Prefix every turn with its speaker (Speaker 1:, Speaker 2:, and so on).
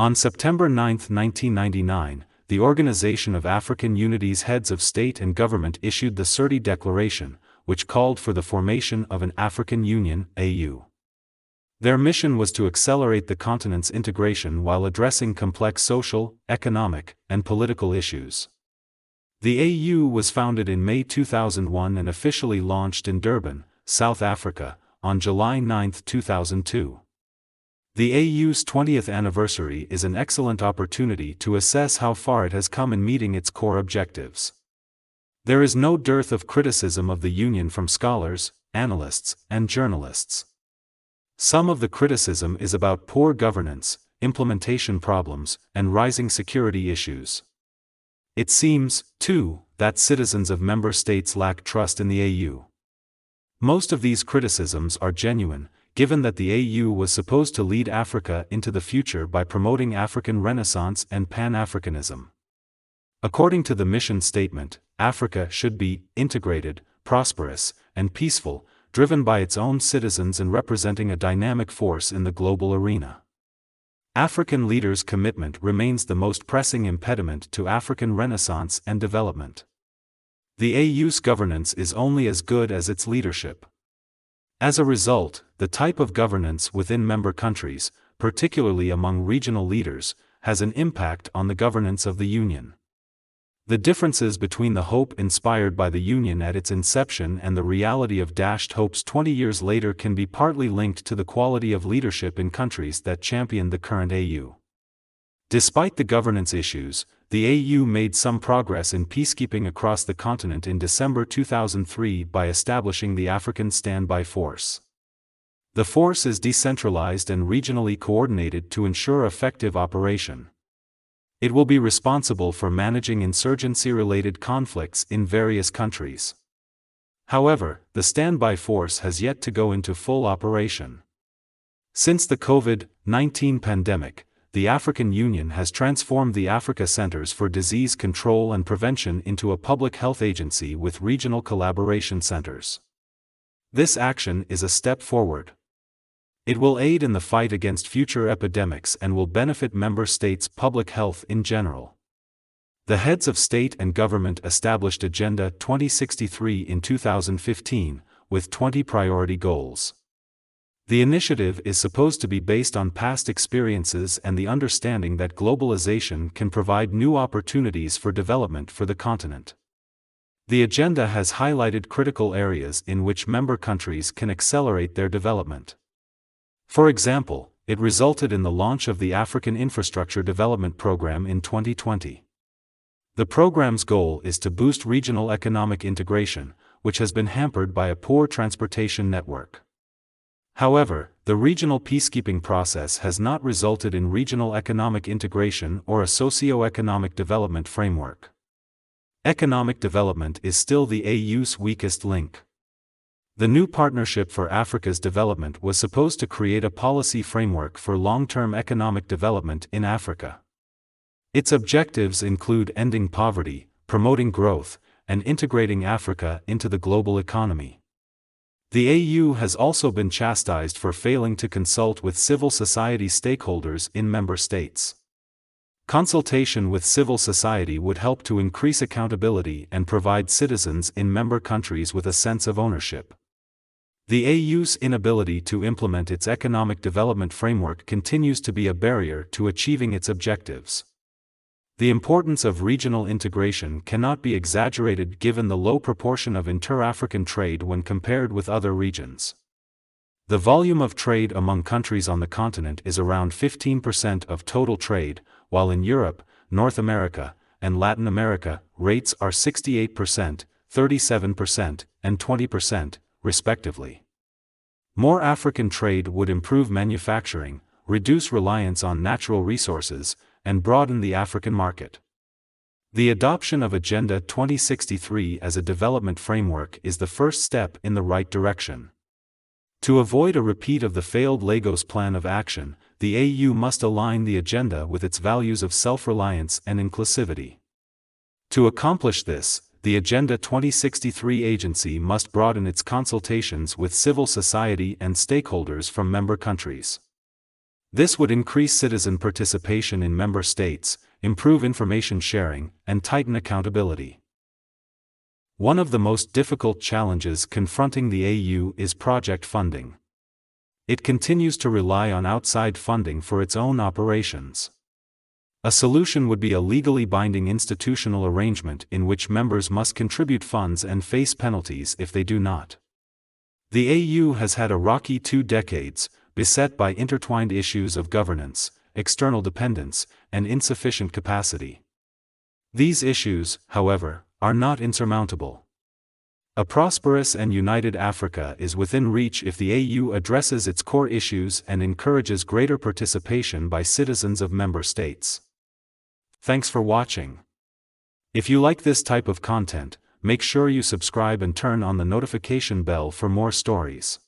Speaker 1: On September 9, 1999, the Organization of African Unity's heads of state and government issued the Surrey Declaration, which called for the formation of an African Union, AU. Their mission was to accelerate the continent's integration while addressing complex social, economic, and political issues. The AU was founded in May 2001 and officially launched in Durban, South Africa, on July 9, 2002. The AU's 20th anniversary is an excellent opportunity to assess how far it has come in meeting its core objectives. There is no dearth of criticism of the Union from scholars, analysts, and journalists. Some of the criticism is about poor governance, implementation problems, and rising security issues. It seems, too, that citizens of member states lack trust in the AU. Most of these criticisms are genuine, given that the AU was supposed to lead Africa into the future by promoting African Renaissance and Pan-Africanism. According to the mission statement, Africa should be integrated, prosperous, and peaceful, driven by its own citizens and representing a dynamic force in the global arena. African leaders' commitment remains the most pressing impediment to African renaissance and development. The AU's governance is only as good as its leadership. As a result, the type of governance within member countries, particularly among regional leaders, has an impact on the governance of the Union. The differences between the hope inspired by the Union at its inception and the reality of dashed hopes 20 years later can be partly linked to the quality of leadership in countries that champion the current AU. Despite the governance issues, the AU made some progress in peacekeeping across the continent in December 2003 by establishing the African Standby Force. The force is decentralized and regionally coordinated to ensure effective operation. It will be responsible for managing insurgency-related conflicts in various countries. However, the standby force has yet to go into full operation. Since the COVID-19 pandemic, the African Union has transformed the Africa Centers for Disease Control and Prevention into a public health agency with regional collaboration centers. This action is a step forward. It will aid in the fight against future epidemics and will benefit member states' public health in general. The heads of state and government established Agenda 2063 in 2015, with 20 priority goals. The initiative is supposed to be based on past experiences and the understanding that globalization can provide new opportunities for development for the continent. The agenda has highlighted critical areas in which member countries can accelerate their development. For example, it resulted in the launch of the African Infrastructure Development Program in 2020. The program's goal is to boost regional economic integration, which has been hampered by a poor transportation network. However, the regional peacekeeping process has not resulted in regional economic integration or a socio-economic development framework. Economic development is still the AU's weakest link. The new Partnership for Africa's Development was supposed to create a policy framework for long-term economic development in Africa. Its objectives include ending poverty, promoting growth, and integrating Africa into the global economy. The AU has also been chastised for failing to consult with civil society stakeholders in member states. Consultation with civil society would help to increase accountability and provide citizens in member countries with a sense of ownership. The AU's inability to implement its economic development framework continues to be a barrier to achieving its objectives. The importance of regional integration cannot be exaggerated given the low proportion of inter-African trade when compared with other regions. The volume of trade among countries on the continent is around 15% of total trade, while in Europe, North America, and Latin America, rates are 68%, 37%, and 20%, respectively. More African trade would improve manufacturing, reduce reliance on natural resources, and broaden the African market. The adoption of Agenda 2063 as a development framework is the first step in the right direction. To avoid a repeat of the failed Lagos Plan of Action, the AU must align the agenda with its values of self-reliance and inclusivity. To accomplish this, the Agenda 2063 agency must broaden its consultations with civil society and stakeholders from member countries. This would increase citizen participation in member states, improve information sharing, and tighten accountability. One of the most difficult challenges confronting the AU is project funding. It continues to rely on outside funding for its own operations. A solution would be a legally binding institutional arrangement in which members must contribute funds and face penalties if they do not. The AU has had a rocky 2 decades, beset by intertwined issues of governance, external dependence, and insufficient capacity. These issues, however, are not insurmountable. A prosperous and united Africa is within reach if the AU addresses its core issues and encourages greater participation by citizens of member states. Thanks for watching. If you like this type of content, make sure you subscribe and turn on the notification bell for more stories.